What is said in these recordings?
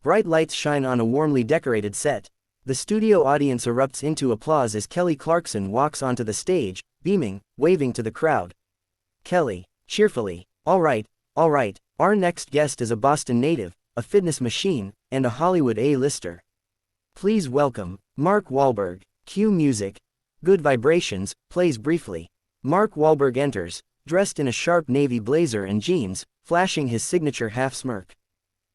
Bright lights shine on a warmly decorated set. The studio audience erupts into applause as Kelly Clarkson walks onto the stage, beaming, waving to the crowd. Kelly, cheerfully, all right, our next guest is a Boston native, a fitness machine, and a Hollywood A-lister. Please welcome, Mark Wahlberg. Cue music. Good Vibrations plays briefly. Mark Wahlberg enters, dressed in a sharp navy blazer and jeans, flashing his signature half-smirk.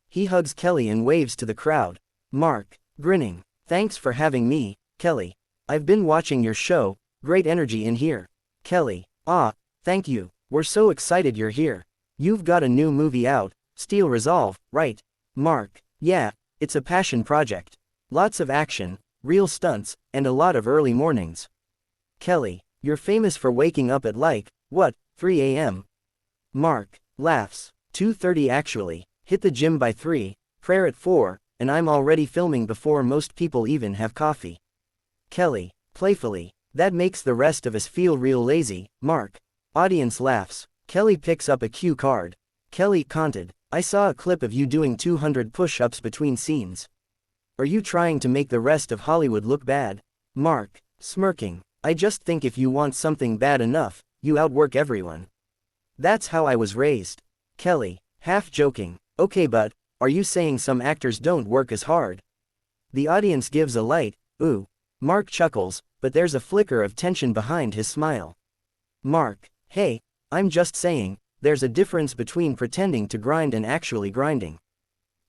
He hugs Kelly and waves to the crowd. Mark, grinning. Thanks for having me, Kelly. I've been watching your show, great energy in here. Kelly, thank you, we're so excited you're here. You've got a new movie out, Steel Resolve, right? Mark, yeah, it's a passion project. Lots of action, real stunts, and a lot of early mornings. Kelly, you're famous for waking up at 3 a.m. Mark, laughs. 2:30 actually, hit the gym by 3, prayer at 4, and I'm already filming before most people even have coffee. Kelly, playfully, that makes the rest of us feel real lazy. Mark, audience laughs. Kelly picks up a cue card. Kelly commented, I saw a clip of you doing 200 push-ups between scenes. Are you trying to make the rest of Hollywood look bad? Mark, smirking, I just think if you want something bad enough, you outwork everyone. That's how I was raised. Kelly, half joking, okay, but are you saying some actors don't work as hard? The audience gives a light, ooh. Mark chuckles, but there's a flicker of tension behind his smile. Mark, hey, I'm just saying, there's a difference between pretending to grind and actually grinding.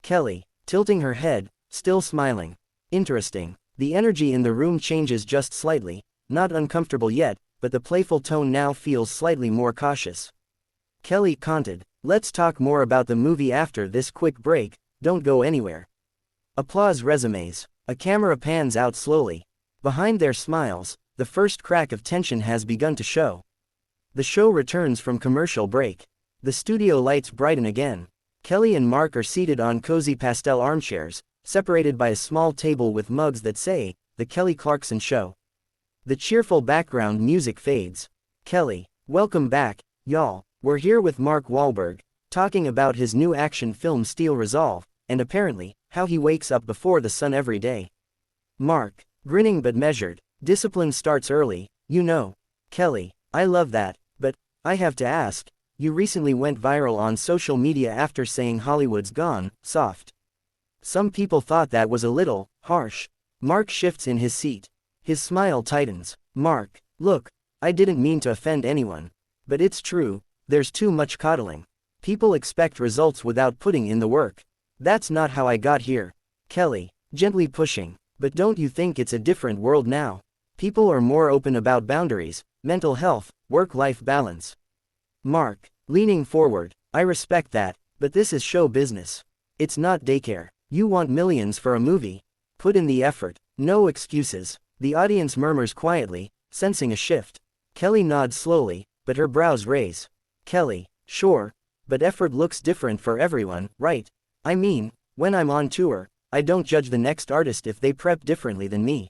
Kelly, tilting her head, still smiling. Interesting. The energy in the room changes just slightly, not uncomfortable yet, but the playful tone now feels slightly more cautious. Kelly commented, let's talk more about the movie after this quick break, don't go anywhere. Applause resumes. A camera pans out slowly. Behind their smiles, the first crack of tension has begun to show. The show returns from commercial break. The studio lights brighten again. Kelly and Mark are seated on cozy pastel armchairs, separated by a small table with mugs that say, The Kelly Clarkson Show. The cheerful background music fades. Kelly, welcome back, y'all. We're here with Mark Wahlberg, talking about his new action film Steel Resolve, and apparently, how he wakes up before the sun every day. Mark, grinning but measured, discipline starts early, you know. Kelly, I love that, but I have to ask, you recently went viral on social media after saying Hollywood's gone soft. Some people thought that was a little harsh. Mark shifts in his seat. His smile tightens. Mark, look, I didn't mean to offend anyone. But it's true, there's too much coddling. People expect results without putting in the work. That's not how I got here. Kelly, gently pushing. But don't you think it's a different world now? People are more open about boundaries, mental health, work-life balance. Mark, leaning forward, I respect that, but this is show business. It's not daycare. You want millions for a movie? Put in the effort. No excuses. The audience murmurs quietly, sensing a shift. Kelly nods slowly, but her brows raise. Kelly, sure, but effort looks different for everyone, right? I mean, when I'm on tour, I don't judge the next artist if they prep differently than me.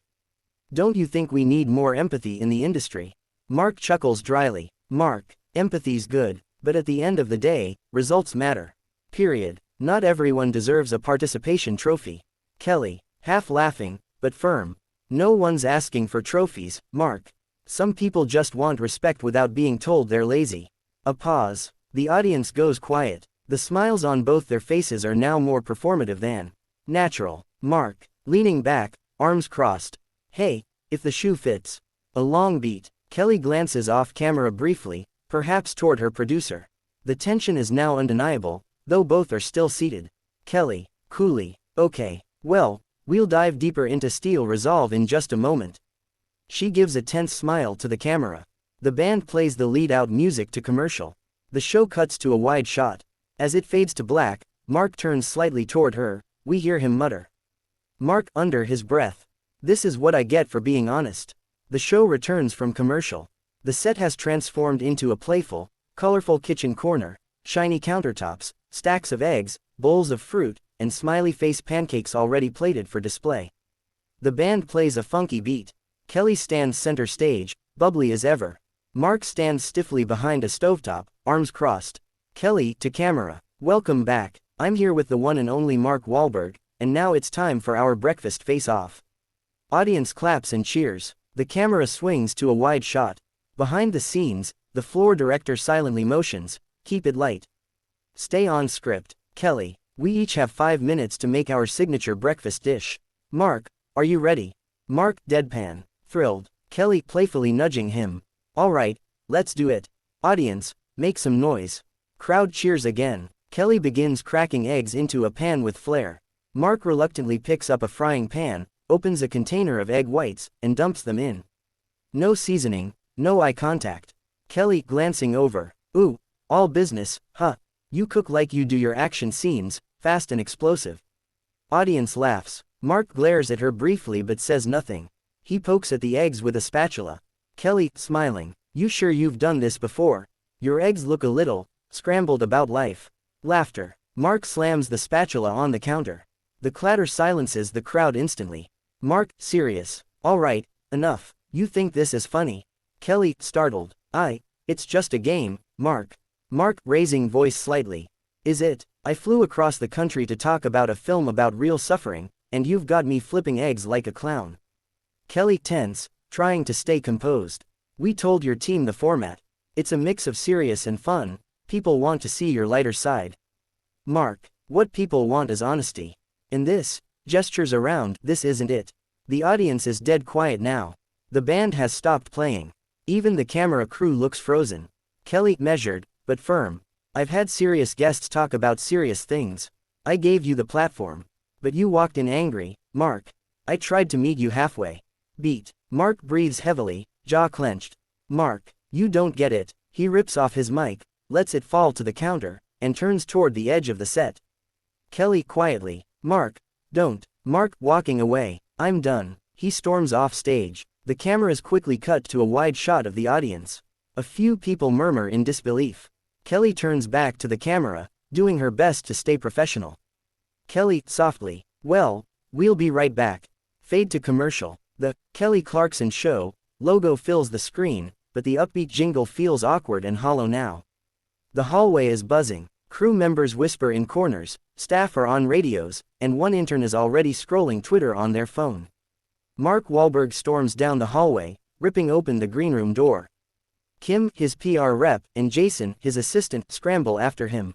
Don't you think we need more empathy in the industry? Mark chuckles dryly. Mark, empathy's good, but at the end of the day, results matter. Period. Not everyone deserves a participation trophy. Kelly, half laughing, but firm. No one's asking for trophies, Mark. Some people just want respect without being told they're lazy. A pause. The audience goes quiet. The smiles on both their faces are now more performative than natural. Mark, leaning back, arms crossed. Hey, if the shoe fits. A long beat. Kelly glances off camera briefly, perhaps toward her producer. The tension is now undeniable, though both are still seated. Kelly, coolly, okay, well, we'll dive deeper into Steel Resolve in just a moment. She gives a tense smile to the camera. The band plays the lead-out music to commercial. The show cuts to a wide shot. As it fades to black, Mark turns slightly toward her. We hear him mutter. Mark under his breath. This is what I get for being honest. The show returns from commercial. The set has transformed into a playful, colorful kitchen corner, shiny countertops, stacks of eggs, bowls of fruit, and smiley face pancakes already plated for display. The band plays a funky beat. Kelly stands center stage, bubbly as ever. Mark stands stiffly behind a stovetop, arms crossed. Kelly, to camera. Welcome back. I'm here with the one and only Mark Wahlberg, and now it's time for our breakfast face-off. Audience claps and cheers. The camera swings to a wide shot. Behind the scenes, the floor director silently motions, keep it light. Stay on script. Kelly, we each have 5 minutes to make our signature breakfast dish. Mark, are you ready? Mark, deadpan, thrilled. Kelly playfully nudging him. All right, let's do it. Audience, make some noise. Crowd cheers again. Kelly begins cracking eggs into a pan with flair. Mark reluctantly picks up a frying pan, opens a container of egg whites, and dumps them in. No seasoning, no eye contact. Kelly glancing over. Ooh, all business, huh? You cook like you do your action scenes, fast and explosive. Audience laughs. Mark glares at her briefly but says nothing. He pokes at the eggs with a spatula. Kelly, smiling. You sure you've done this before? Your eggs look a little scrambled about life. Laughter. Mark slams the spatula on the counter. The clatter silences the crowd instantly. Mark, serious. All right, enough. You think this is funny? Kelly, startled. It's just a game, Mark. Mark, raising voice slightly. Is it? I flew across the country to talk about a film about real suffering, and you've got me flipping eggs like a clown. Kelly, tense, trying to stay composed. We told your team the format. It's a mix of serious and fun. People want to see your lighter side. Mark, what people want is honesty. In this, gestures around, this isn't it. The audience is dead quiet now. The band has stopped playing. Even the camera crew looks frozen. Kelly, measured, but firm. I've had serious guests talk about serious things. I gave you the platform. But you walked in angry, Mark. I tried to meet you halfway. Beat. Mark breathes heavily, jaw clenched. Mark, you don't get it. He rips off his mic, lets it fall to the counter, and turns toward the edge of the set. Kelly quietly. Mark, don't. Mark, walking away. I'm done. He storms off stage. The cameras quickly cut to a wide shot of the audience. A few people murmur in disbelief. Kelly turns back to the camera, doing her best to stay professional. Kelly, softly. Well, we'll be right back. Fade to commercial. The Kelly Clarkson Show logo fills the screen, but the upbeat jingle feels awkward and hollow now. The hallway is buzzing. Crew members whisper in corners, staff are on radios, and one intern is already scrolling Twitter on their phone. Mark Wahlberg storms down the hallway, ripping open the greenroom door. Kim, his PR rep, and Jason, his assistant, scramble after him.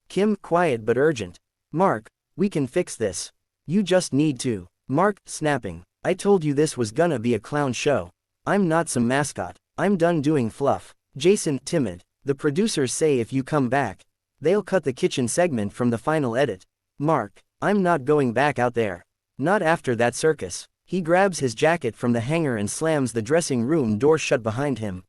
Kim, quiet but urgent. Mark, we can fix this. You just need to. Mark, snapping. I told you this was gonna be a clown show. I'm not some mascot. I'm done doing fluff. Jason, timid. The producers say if you come back, they'll cut the kitchen segment from the final edit. Mark, I'm not going back out there. Not after that circus. He grabs his jacket from the hanger and slams the dressing room door shut behind him.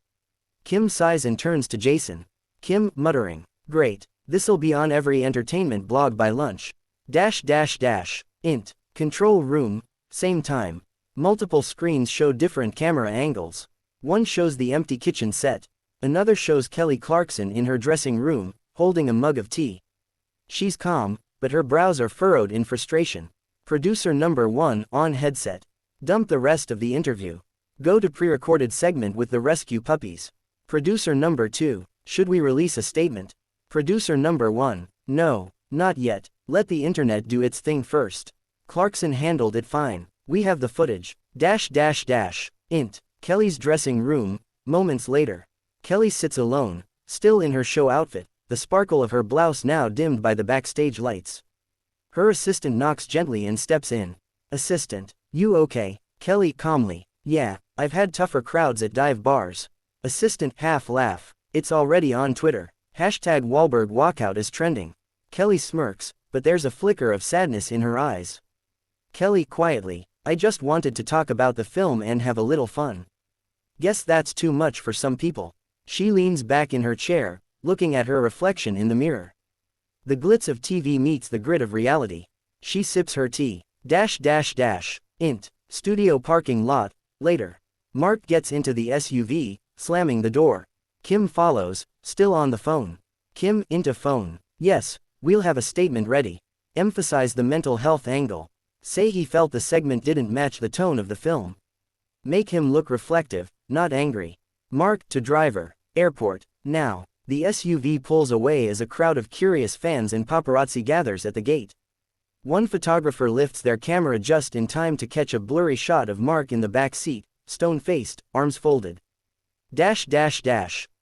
Kim sighs and turns to Jason. Kim, muttering. Great. This'll be on every entertainment blog by lunch. Int. Control room. Same time. Multiple screens show different camera angles. One shows the empty kitchen set. Another shows Kelly Clarkson in her dressing room, holding a mug of tea. She's calm, but her brows are furrowed in frustration. Producer number 1, on headset. Dump the rest of the interview. Go to pre-recorded segment with the rescue puppies. Producer number 2, should we release a statement? Producer number 1, no, not yet, let the internet do its thing first. Clarkson handled it fine. We have the footage. Int. Kelly's dressing room, moments later. Kelly sits alone, still in her show outfit, the sparkle of her blouse now dimmed by the backstage lights. Her assistant knocks gently and steps in. Assistant, you okay? Kelly, calmly. Yeah, I've had tougher crowds at dive bars. Assistant, half laugh. It's already on Twitter. #Wahlberg walkout is trending. Kelly smirks, but there's a flicker of sadness in her eyes. Kelly, quietly. I just wanted to talk about the film and have a little fun. Guess that's too much for some people. She leans back in her chair, looking at her reflection in the mirror. The glitz of TV meets the grit of reality. She sips her tea. Int. Studio parking lot, later. Mark gets into the SUV, slamming the door. Kim follows, still on the phone. Kim, into phone. Yes, we'll have a statement ready. Emphasize the mental health angle. Say he felt the segment didn't match the tone of the film. Make him look reflective, not angry. Mark, to driver. Airport. Now. The SUV pulls away as a crowd of curious fans and paparazzi gathers at the gate. One photographer lifts their camera just in time to catch a blurry shot of Mark in the back seat, stone-faced, arms folded.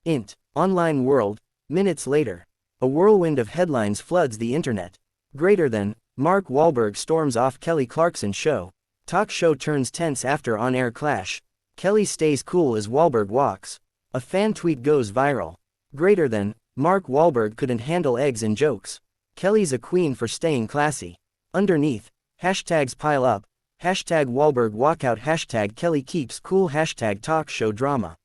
Int. Online world, minutes later. A whirlwind of headlines floods the internet. Greater than, Mark Wahlberg storms off Kelly Clarkson Show. Talk show turns tense after on-air clash. Kelly stays cool as Wahlberg walks. A fan tweet goes viral. Greater than, Mark Wahlberg couldn't handle eggs and jokes. Kelly's a queen for staying classy. Underneath, hashtags pile up. Hashtag Wahlberg walkout. Hashtag Kelly keeps cool. Hashtag talk show drama.